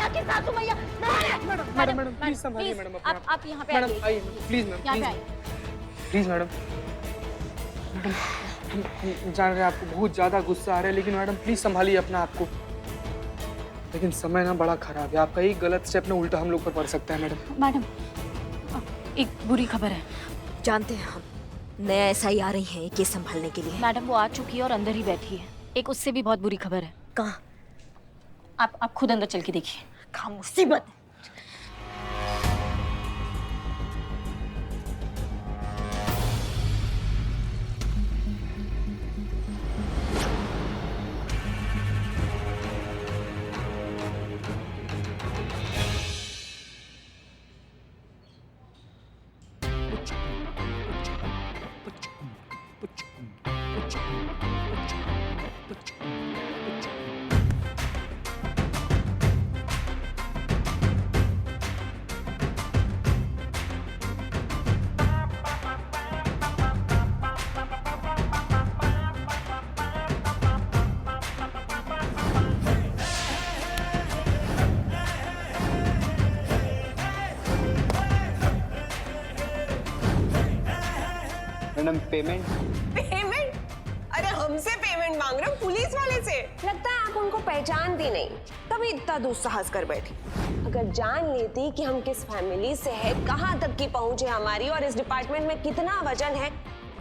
भैया की सासू मैया। मैडम प्लीज संभालिए मैडम अपने आप यहाँ पे मैडम आइए प्लीज मैम यहाँ पे प्लीज आइए। प्लीज मैडम हम जान रहे हैं आपको बहुत ज्यादा गुस्सा आ रहा है, लेकिन मैडम प्लीज संभालिए अपना आपको। लेकिन समय ना बड़ा खराब है, आपका एक गलत स्टेप ना उल्टा हम लोग पर पड़ सकता है मैडम। मैडम एक बुरी खबर है। जानते हैं हम, नया एसआई आ रही है केस संभालने के लिए। मैडम वो आ चुकी है और अंदर ही बैठी है। एक उससे भी बहुत बुरी खबर है। कहाँ? आप खुद अंदर चल के देखिए। कहाँ मुसीबत है? Madam payment. पेमेंट? अरे हमसे पेमेंट मांग रहे हो पुलिस वाले से? लगता है आप उनको पहचानती नहीं, तभी इतना दुस्साहस कर बैठी। अगर जान लेती कि हम किस फैमिली से है, कहाँ तक की पहुंच है हमारी और इस डिपार्टमेंट में कितना वजन है,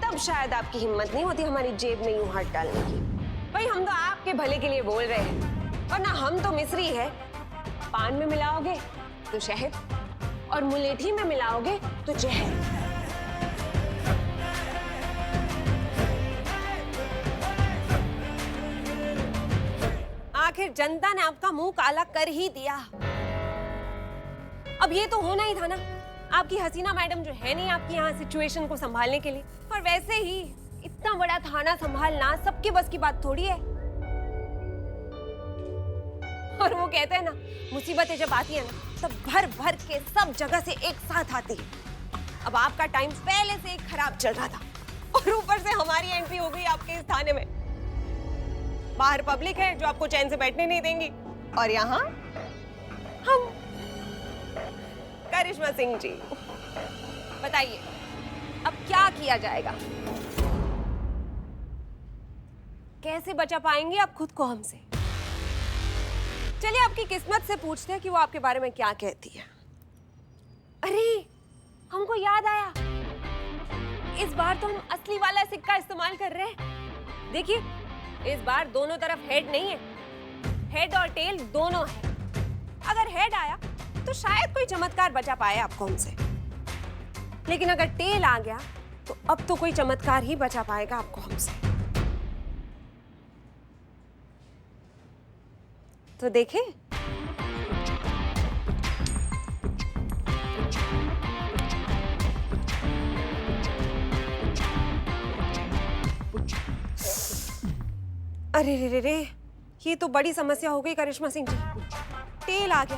तब शायद आपकी हिम्मत नहीं होती हमारी जेब में यूं हाथ डालने की। भाई हम तो आपके भले के लिए बोल रहे हैं, वरना हम तो मिस्री है। पान में मिलाओगे तो शहद और मुलेठी में मिलाओगे तो जहर। आखिर जनता ने आपका मुंह काला कर ही दिया। अब ये तो होना ही था ना। आपकी हसीना मैडम जो है नहीं आपकी यहाँ सिचुएशन को संभालने के लिए। और वैसे ही इतना बड़ा थाना संभालना सबके बस की बात थोड़ी है। और वो कहते हैं ना, मुसीबतें जब आती है ना तब भर भर के सब जगह से एक साथ आती है। अब आपका टाइम पहले से एक खराब चल रहा था और ऊपर से हमारी एंट्री हो गई आपके इस थाने में। बाहर पब्लिक है जो आपको चैन से बैठने नहीं देंगी, और यहाँ हम। करिश्मा सिंह जी बताइए अब क्या किया जाएगा? कैसे बचा पाएंगे आप खुद को हमसे? चलिए आपकी किस्मत से पूछते हैं कि वो आपके बारे में क्या कहती है। अरे हमको याद आया, इस बार तो हम असली वाला सिक्का इस्तेमाल कर रहे हैं। देखिए इस बार दोनों तरफ हेड नहीं है, हेड और टेल दोनों है। अगर हेड आया तो शायद कोई चमत्कार बचा पाए आपको हमसे, लेकिन अगर टेल आ गया तो अब तो कोई चमत्कार ही बचा पाएगा आपको हमसे। तो देखें, अरे रे रे रे, ये तो बड़ी समस्या हो गई करिश्मा सिंह जी। टेल आ गया।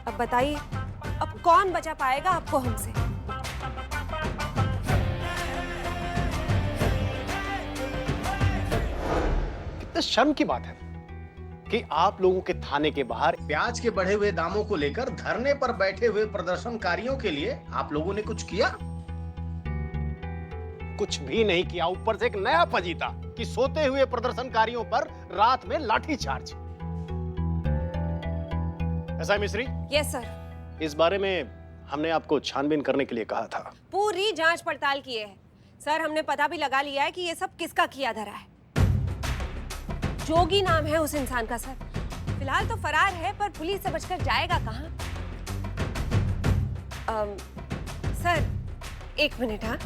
अब बताइए अब कौन बचा पाएगा आपको हमसे? कितने शर्म की बात है कि आप लोगों के थाने के बाहर प्याज के बढ़े हुए दामों को लेकर धरने पर बैठे हुए प्रदर्शनकारियों के लिए आप लोगों ने कुछ किया? कुछ भी नहीं किया। ऊपर से एक नया फजीता कि सोते हुए प्रदर्शनकारियों पर रात में लाठीचार्ज। ऐसा मिस्री? Yes sir. इस बारे में हमने आपको छानबीन करने के लिए कहा था। पूरी जांच पड़ताल की है सर। हमने पता भी लगा लिया है कि ये सब किसका किया धरा है। जोगी नाम है उस इंसान का सर। फिलहाल तो फरार है, पर पुलिस से बचकर जाएगा कहाँ? सर एक मिनट। हाँ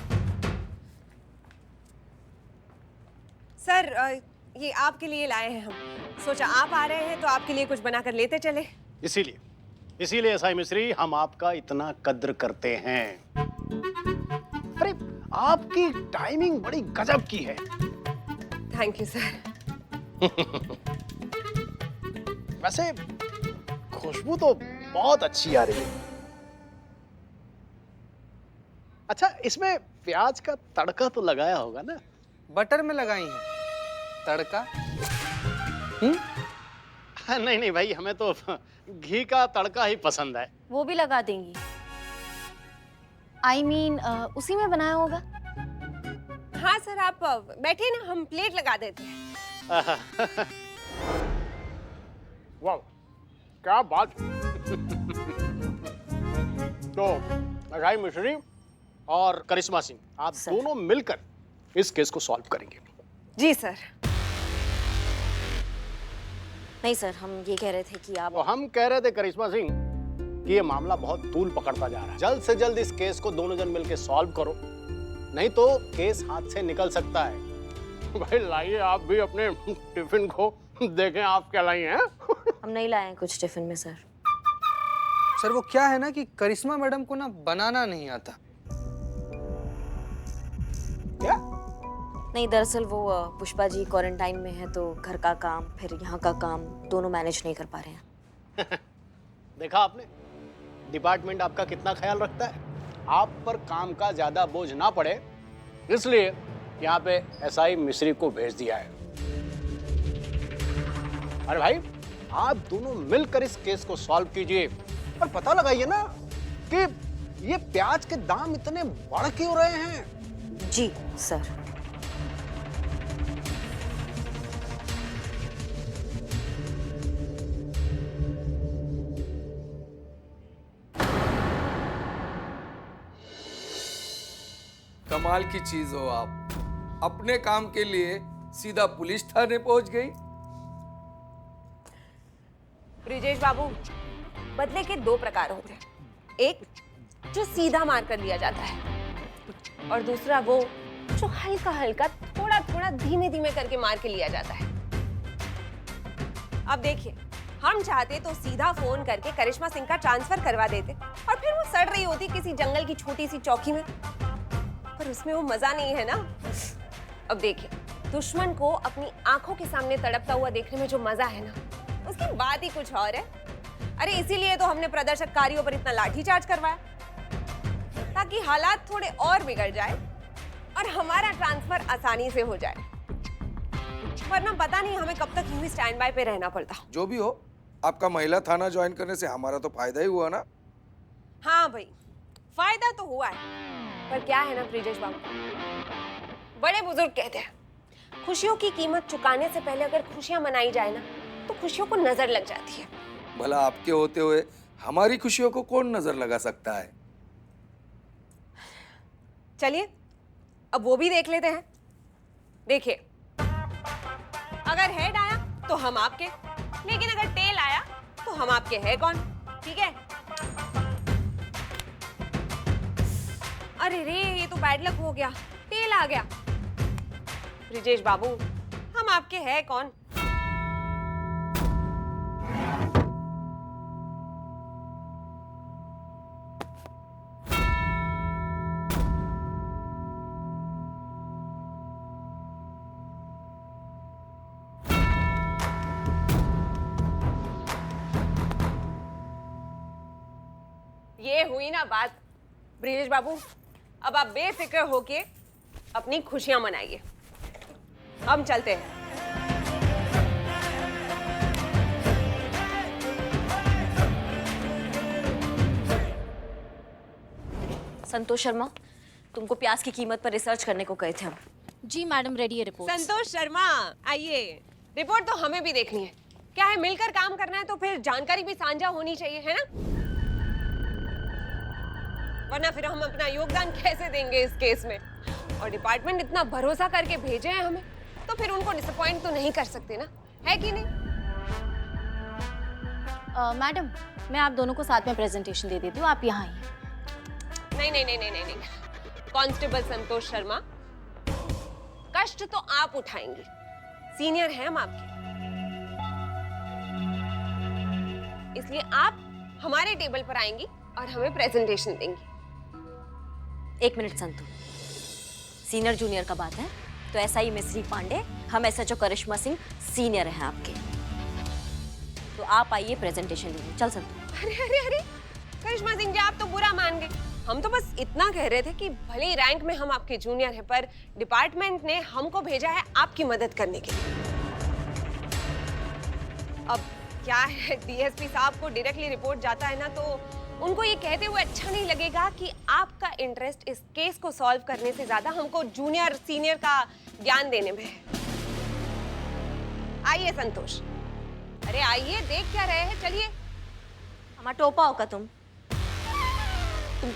सर, ये आपके लिए लाए हैं हम। सोचा आप आ रहे हैं तो आपके लिए कुछ बनाकर लेते चले। इसीलिए एसआई मिस्री हम आपका इतना कद्र करते हैं। अरे आपकी टाइमिंग बड़ी गजब की है। Thank you sir. वैसे खुशबू तो बहुत अच्छी आ रही है। अच्छा, इसमें प्याज का तड़का तो लगाया होगा ना? बटर में लगाई है तड़का। नहीं नहीं भाई, हमें तो घी का तड़का ही पसंद है। वो भी लगा देंगी? I mean, उसी में बनाया होगा। हाँ सर, आप बैठिए ना, हम प्लेट लगा देते हैं। वाह, क्या बात। तो असाई मिश्री और करिश्मा सिंह, आप दोनों मिलकर इस केस को सॉल्व करेंगे। जी सर। नहीं सर, हम ये कह रहे थे कि आप तो हम कह रहे थे करिश्मा सिंह कि ये मामला बहुत तूल पकड़ता जा रहा है। जल्द से जल्द इस केस को दोनों जन मिलकर सॉल्व करो, नहीं तो केस हाथ से निकल सकता है। भाई लाइए आप भी अपने टिफिन को, देखें आप क्या लाई हैं। हम नहीं लाए हैं कुछ टिफिन में सर। सर वो क्या है ना कि करिश्मा मैडम को ना बनाना नहीं आता। क्या? नहीं, दरअसल वो पुष्पा जी क्वारंटाइन में है, तो घर का काम फिर यहाँ का काम दोनों मैनेज नहीं कर पा रहे हैं। देखा आपने, डिपार्टमेंट आपका कितना ख्याल रखता है। आप पर काम का ज्यादा बोझ ना पड़े, इसलिए यहाँ पे एसआई मिश्री को भेज दिया है। अरे भाई, आप दोनों मिलकर इस केस को सॉल्व कीजिए और पता लगाइए ना कि ये प्याज के दाम इतने बढ़ क्यों रहे हैं। जी सर। कमाल की चीज हो आप, अपने काम के लिए सीधा पुलिस थाने पहुंच गई। ब्रिजेश बाबू, बदले के दो प्रकार होते हैं। एक जो सीधा मार कर लिया जाता है, और दूसरा वो जो हल्का हल्का थोड़ा थोड़ा धीमे धीमे करके मार के लिया जाता है। अब देखिए, हम चाहते तो सीधा फोन करके करिश्मा सिंह का ट्रांसफर करवा देते और फिर वो सड़ रही होती किसी जंगल की छोटी सी चौकी में, पर उसमें वो मजा नहीं है ना। अब देखिए, दुश्मन को अपनी आंखों के सामने तड़पता हुआ देखने में जो मजा है ना, उसकी बात ही कुछ और है। अरे इसीलिए तो हमने प्रदर्शनकारियों पर इतना लाठीचार्ज करवाया, ताकि हालात थोड़े और बिगड़ जाए और हमारा ट्रांसफर आसानी से हो जाए। वरना पता नहीं हमें कब तक यूं ही स्टैंड बाय पे रहना पड़ता। जो भी हो, आपका महिला थाना ज्वाइन करने से हमारा तो फायदा ही हुआ ना। हाँ भाई, फायदा तो हुआ है, पर क्या है ना ब्रिजेश बाबू, बड़े बुजुर्ग कहते हैं, खुशियों की कीमत चुकाने से पहले अगर खुशियां मनाई जाए ना, तो खुशियों को नजर लग जाती है। भला आपके होते हुए हमारी खुशियों को कौन नजर लगा सकता है। चलिए अब वो भी देख लेते हैं। देखिए, अगर हेड आया तो हम आपके, लेकिन अगर टेल आया तो हम आपके है कौन। ठीक है? अरे रे, ये तो बैड लक हो गया, टेल आ गया। ब्रिजेश बाबू, हम आपके है कौन। ये हुई ना बात। ब्रिजेश बाबू, अब आप बेफिक्र होके अपनी खुशियां मनाइए। हम चलते हैं। संतोष शर्मा, तुमको प्याज की कीमत पर रिसर्च करने को कहे थे हम। जी मैडम, रेडी है रिपोर्ट। संतोष शर्मा, आइए। रिपोर्ट तो हमें भी देखनी है। क्या है, मिलकर काम करना है तो फिर जानकारी भी साझा होनी चाहिए, है ना? वरना फिर हम अपना योगदान कैसे देंगे इस केस में। और डिपार्टमेंट इतना भरोसा करके भेजे हैं हमें, तो फिर उनको डिसअपॉइंट तो नहीं कर सकते ना, है कि नहीं? मैडम, मैं आप दोनों को साथ में प्रेजेंटेशन दे देती हूँ, आप यहाँ आइए। नहीं नहीं नहीं नहीं नहीं नहीं। कांस्टेबल संतोष शर्मा, कष्ट तो आप उठाएंगे, सीनियर हैं हम आपके, इसलिए आप हमारे टेबल पर आएंगी और हमें प्रेजेंटेशन देंगी। एक मिनट संतु, सीनियर जूनियर का बात है तो एसआई मिश्री पांडे, हम एसएचओ करिश्मा सिंह सीनियर हैं आपके, तो आप आइए प्रेजेंटेशन लीजिए। चल संतु। अरे अरे अरे, करिश्मा सिंह जी, आप तो बुरा मान गए। हम तो बस इतना कह रहे थे कि भले ही रैंक में हम आपके जूनियर हैं, पर डिपार्टमेंट ने हमको भेजा है आपकी मदद करने के लिए। अब क्या है, डीएसपी साहब को डायरेक्टली रिपोर्ट जाता है ना, तो उनको ये कहते हुए अच्छा नहीं लगेगा कि आपका इंटरेस्ट इस केस को सॉल्व करने से ज्यादा हमको जूनियर सीनियर का ज्ञान देने में है। आइए संतोष, अरे आइए, देख क्या रहे हैं, चलिए। हमारा टोपा होगा तुमको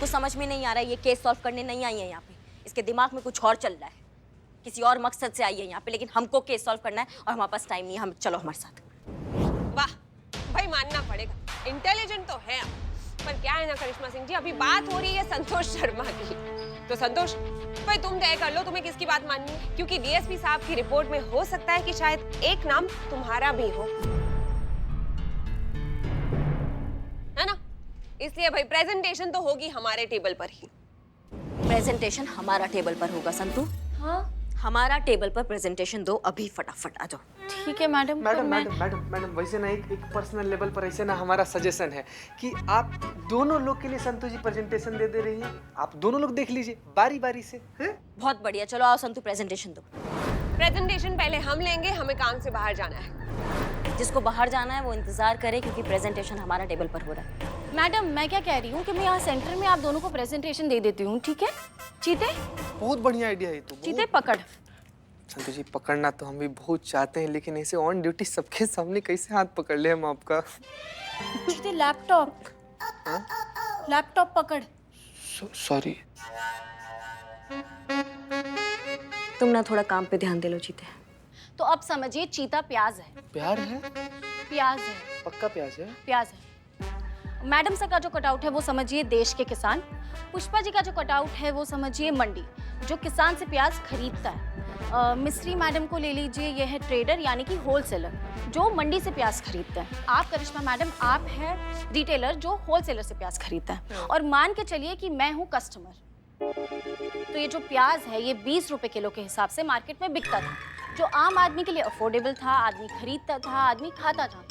समझ में नहीं आ रहा है, ये केस सॉल्व करने नहीं आई है यहाँ पे। इसके दिमाग में कुछ और चल रहा है, किसी और मकसद से आई है यहाँ पे, लेकिन हमको केस सॉल्व करना है और हमारे पास टाइम नहीं है। हम चलो हमारे साथ। वाह भाई, मानना पड़ेगा, इंटेलिजेंट तो है आप, पर क्या है ना करिश्मा सिंह जी, अभी बात हो रही है संतोष शर्मा की। तो संतोष भाई, तुम तय कर लो तुम्हें किसकी बात माननी है, क्योंकि डीएसपी साहब की रिपोर्ट में हो सकता है कि शायद एक नाम तुम्हारा भी हो, है ना? इसलिए भाई प्रेजेंटेशन तो होगी हमारे टेबल पर ही। प्रेजेंटेशन हमारा टेबल पर होगा संतू। हाँ हमारा टेबल पर प्रेजेंटेशन दो अभी, फटाफट आ जाओ। ठीक है मैडम। मैडम वैसे ना एक पर्सनल लेवल पर ऐसे ना हमारा सजेशन है कि आप दोनों लोग के लिए संतोष जी प्रेजेंटेशन दे रही हैं, आप दोनों लोग देख लीजिए बारी बारी से, हैं? बहुत बढ़िया, चलो आओ संतू प्रेजेंटेशन दो। प्रेजेंटेशन पहले हम लेंगे, हमें काम से बाहर जाना है। जिसको बाहर जाना है वो इंतजार करे, क्योंकि प्रेजेंटेशन हमारा टेबल पर हो रहा है। मैडम मैं क्या कह रही हूँ कि मैं यहाँ सेंटर में आप दोनों को प्रेजेंटेशन दे देती हूँ, ठीक है? चीते बहुत बढ़िया आइडिया है तो। चीते पकड़। संतोष जी पकड़ना तो हम भी बहुत चाहते हैं, लेकिन ऐसे ऑन ड्यूटी सबके सामने कैसे हाथ पकड़ ले हम आपका? चीते लैपटॉप पकड़। सॉरी। तुम ना थोड़ा काम पे ध्यान दे लो चीते। तो अब समझिए चीता प्याज है। प्यार है? प्याज है, पक्का प्याज है? प्याज है। मैडम सर का जो कटआउट है वो समझिए देश के किसान। पुष्पा जी का जो कटआउट है वो समझिए मंडी, जो किसान से प्याज खरीदता है। मिस्री मैडम को ले लीजिए, ये है ट्रेडर यानी कि होलसेलर, जो मंडी से प्याज खरीदता है। आप करिश्मा मैडम, आप है रिटेलर, जो होलसेलर से प्याज खरीदता है। और मान के चलिए कि मैं हूँ कस्टमर। तो ये जो प्याज है ये 20 रुपए किलो के हिसाब से मार्केट में बिकता था, जो आम आदमी के लिए अफोर्डेबल था, आदमी खरीदता था, आदमी खाता था।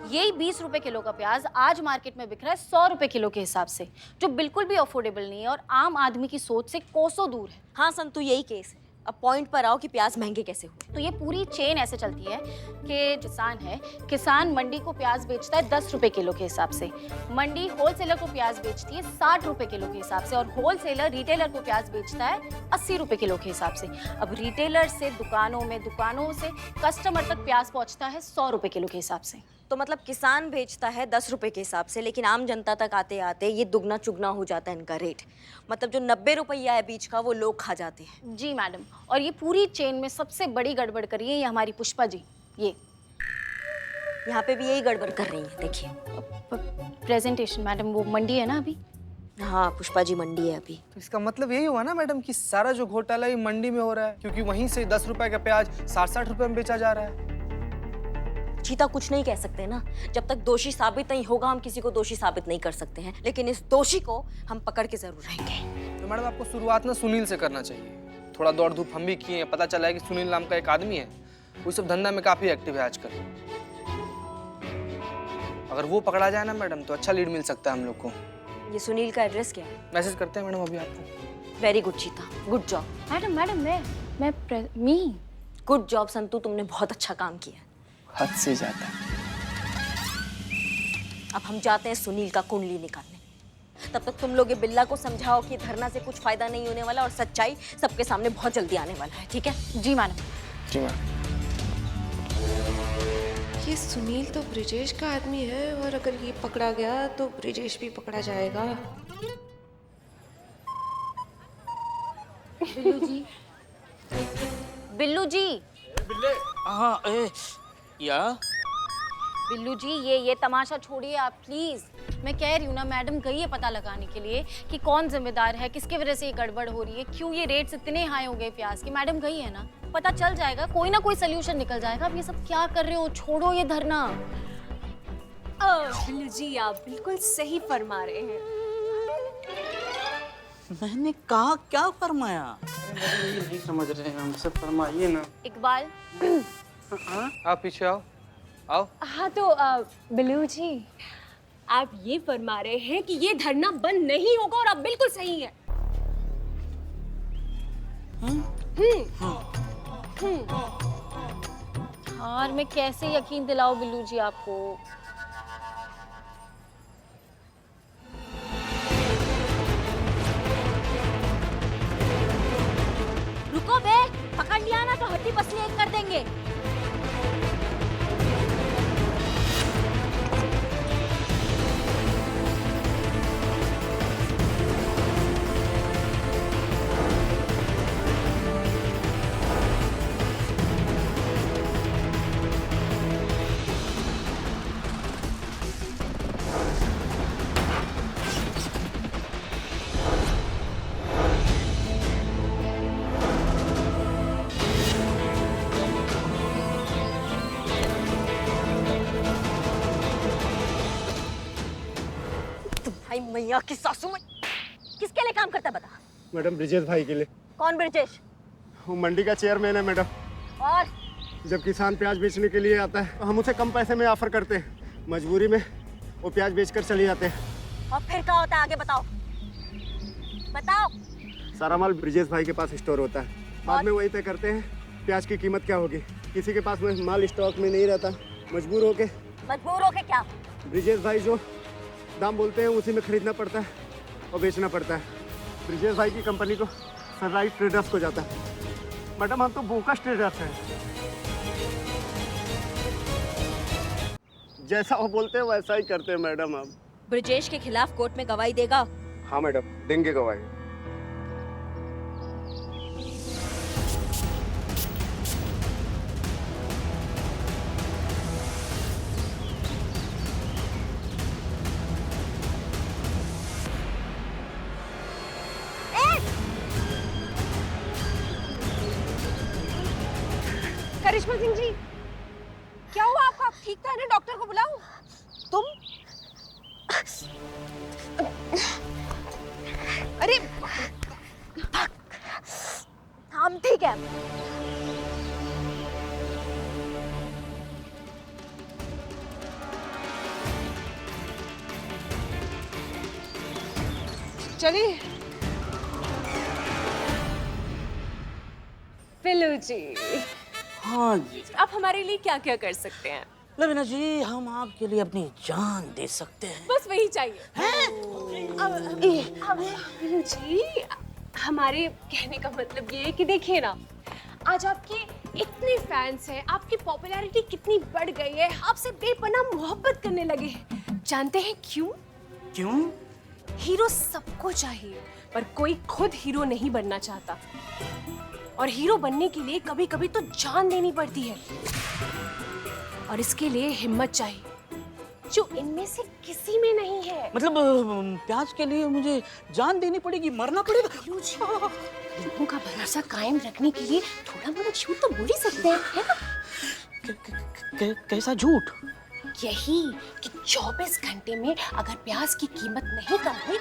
यही 20 रुपए किलो का प्याज आज मार्केट में बिक रहा है 100 रुपए किलो के हिसाब से, जो बिल्कुल भी अफोर्डेबल नहीं है और आम आदमी की सोच से कोसों दूर है। हाँ संतू, यही केस है। अब पॉइंट पर आओ कि प्याज महंगे कैसे हुए। तो ये पूरी चेन ऐसे चलती है कि किसान मंडी को प्याज बेचता है 10 रुपए किलो के हिसाब से, मंडी होलसेलर को प्याज बेचती है 60 रुपए किलो के हिसाब से, और होलसेलर रिटेलर को प्याज बेचता है 80 रुपए किलो के हिसाब से। अब रिटेलर से दुकानों में, दुकानों से कस्टमर तक प्याज पहुंचता है 100 रुपए किलो के हिसाब से। तो मतलब किसान बेचता है 10 रुपए के हिसाब से, लेकिन आम जनता तक आते आते ये दुगना चुगना हो जाता है इनका रेट। मतलब जो 90 रुपया है बीच का, वो लोग खा जाते हैं। जी मैडम, और ये पूरी चेन में सबसे बड़ी गड़बड़ करी है ये हमारी पुष्पा जी। ये यहाँ पे भी यही गड़बड़ कर रही है, देखिए। प्रेजेंटेशन मैडम, वो मंडी है ना अभी। हाँ पुष्पा जी मंडी है अभी। तो इसका मतलब यही हुआ ना मैडम कि सारा जो घोटाला ये मंडी में हो रहा है, क्योंकि वहीं से 10 रुपए का प्याज 60-60 रुपए में बेचा जा रहा है। चीता कुछ नहीं कह सकते ना, जब तक दोषी साबित नहीं होगा हम किसी को दोषी साबित नहीं कर सकते हैं, लेकिन इस दोषी को हम पकड़ के जरूर रहेंगे। तो मैडम आपको शुरुआत ना सुनील से करना चाहिए। थोड़ा दौड़ धूप हम भी किए हैं, पता चला है कि सुनील नाम का एक आदमी है, वो सब धंधा में काफी एक्टिव है आजकल। अगर वो पकड़ा जाए ना मैडम तो अच्छा लीड मिल सकता है हम लोग को। ये सुनील का एड्रेस क्या है? मैसेज करते हैं मैडम अभी आपको। वेरी गुड चीता, गुड जॉब। मैडम मैं गुड जॉब संतू, तुमने बहुत अच्छा काम किया। हद से ज्यादा। अब हम जाते हैं सुनील का कुंडली निकालने। तब तक तुम लोग ये बिल्ला को समझाओ कि धरना से कुछ फायदा नहीं होने वाला और सच्चाई सबके सामने बहुत जल्दी आने वाला है, ठीक है? जी मैडम। जी मैडम। ये सुनील तो ब्रिजेश का आदमी है, और अगर ये पकड़ा गया तो ब्रिजेश भी पकड़ा जाएगा। बिल्लू जी। हाँ या बिल्लू जी, ये तमाशा छोड़िए आप प्लीज। मैं कह रही हूँ ना, मैडम गई है पता लगाने के लिए कि कौन जिम्मेदार है, किसके वजह से ये गड़बड़ हो रही है, क्यों ये रेट्स इतने हाई हो गए प्याज के। मैडम गई है ना, पता चल जाएगा, कोई ना कोई सोल्यूशन निकल जाएगा। आप ये सब क्या कर रहे हो, छोड़ो ये धरना। बिल्लू जी आप बिल्कुल सही फरमा रहे हैं। मैंने कहा क्या फरमाया? नहीं समझ रहे हैं हमसे, फरमाइए ना। इकबाल आप पीछे आओ। आओ। हाँ तो बिल्लू जी आप ये फरमा रहे हैं कि ये धरना बंद नहीं होगा, और आप बिल्कुल सही है। और मैं कैसे यकीन दिलाऊं बिल्लू जी आपको। रुकिए। भाई मैया की सासू में किसके लिए काम करता है बता? मैडम ब्रिजेश भाई के लिए। कौन ब्रिजेश? वो मंडी का चेयरमैन है मैडम। और जब किसान प्याज बेचने के लिए आता है तो हम उसे कम पैसे में ऑफर करते हैं, मजबूरी में वो प्याज बेचकर चले जाते हैं। और फिर क्या होता है आगे बताओ, बताओ। सारा माल ब्रिजेश भाई के पास स्टोर होता है, बाद में वही तय करते हैं प्याज की कीमत क्या होगी। किसी के पास में माल स्टॉक में नहीं रहता, मजबूर होके क्या? ब्रिजेश भाई जो दाम बोलते हैं उसी में खरीदना पड़ता है और बेचना पड़ता है। ब्रिजेश भाई की कंपनी को सनराइज ट्रेडर्स को जाता है। मैडम हम तो बोकस ट्रेडर्स हैं, जैसा वो बोलते हैं वैसा ही करते हैं मैडम। हम ब्रिजेश के खिलाफ कोर्ट में गवाही देगा? हाँ मैडम, देंगे गवाही। करिश्मा सिंह जी, क्या हुआ आपको? आप ठीक तो है ना? डॉक्टर को बुलाऊं? तुम? अरे हम ठीक है। चलिए। बिल्लू जी, हाँ जी आप हमारे लिए क्या क्या कर सकते हैं? लवीना जी, हम आपके लिए अपनी जान दे सकते हैं। बस वही चाहिए। बिल्लू जी, हमारे कहने का मतलब ये है कि देखिए ना, आज आपके इतने फैंस हैं, आपकी पॉपुलैरिटी कितनी बढ़ गई है, आपसे बेपनाह मोहब्बत करने लगे हैं। जानते हैं क्यों? क्यों? हीरो सबको चाहिए, पर कोई खुद हीरो नहीं बनना चाहता। और हीरो बनने के लिए कभी कभी तो जान देनी पड़ती है, और इसके लिए हिम्मत चाहिए, जो इनमें से किसी में नहीं है। मतलब प्याज के लिए मुझे जान देनी पड़ेगी, मरना पड़ेगा? लोगों का भरोसा कायम रखने के लिए थोड़ा मोड़ा झूठ तो बोल ही सकते हैं, है ना? कैसा झूठ? यही कि 24 घंटे में अगर प्याज की कीमत नहीं कम हुई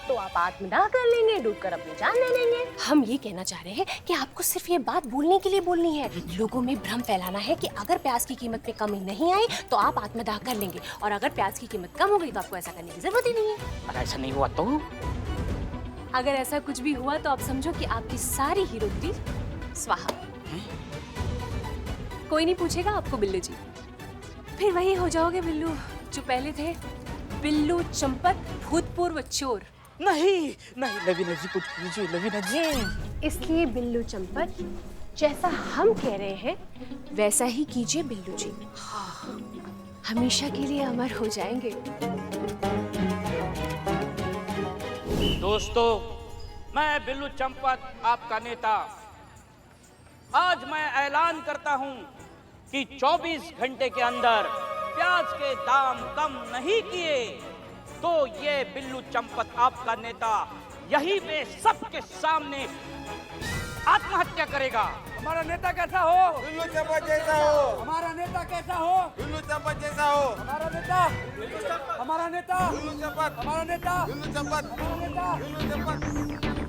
तो आप आत्मदाह कर लेंगे, डूबकर अपनी जान ले लेंगे। हम ये कहना चाह रहे हैं कि आपको सिर्फ ये बात बोलने के लिए बोलनी है, लोगों में भ्रम फैलाना है कि अगर प्याज की कीमत में कमी नहीं आई तो आप आत्मदाह कर लेंगे, और अगर प्याज की कीमत कम हो गई तो आपको ऐसा करने की जरूरत ही नहीं है। अगर ऐसा नहीं हुआ तो? अगर ऐसा कुछ भी हुआ तो आप समझो कि आपकी सारी हीरोगिरी स्वाहा। कोई नहीं पूछेगा आपको बिल्लू जी, फिर वही हो जाओगे बिल्लू जो पहले थे, बिल्लू चंपत, भूतपूर्व चोर। नहीं नहीं लवीना जी, कुछ कीजिए लवीना जी। इसलिए बिल्लू चंपत, जैसा हम कह रहे हैं वैसा ही कीजिए बिल्लू जी, हमेशा के लिए अमर हो जाएंगे। दोस्तों, मैं बिल्लू चंपत, आपका नेता, आज मैं ऐलान करता हूं कि 24 घंटे के अंदर प्याज के दाम कम नहीं किए तो ये बिल्लू चंपत, आपका नेता, यही पे सबके सामने आत्महत्या करेगा। हमारा नेता कैसा हो? बिल्लू चंपत जैसा हो। हमारा नेता कैसा हो? बिल्लू चंपत जैसा हो। हमारा नेता, हमारा नेता, बिल्लू चंपत, हमारा नेता, बिल्लू चंपत, हमारा नेता, बिल्लू चंपत।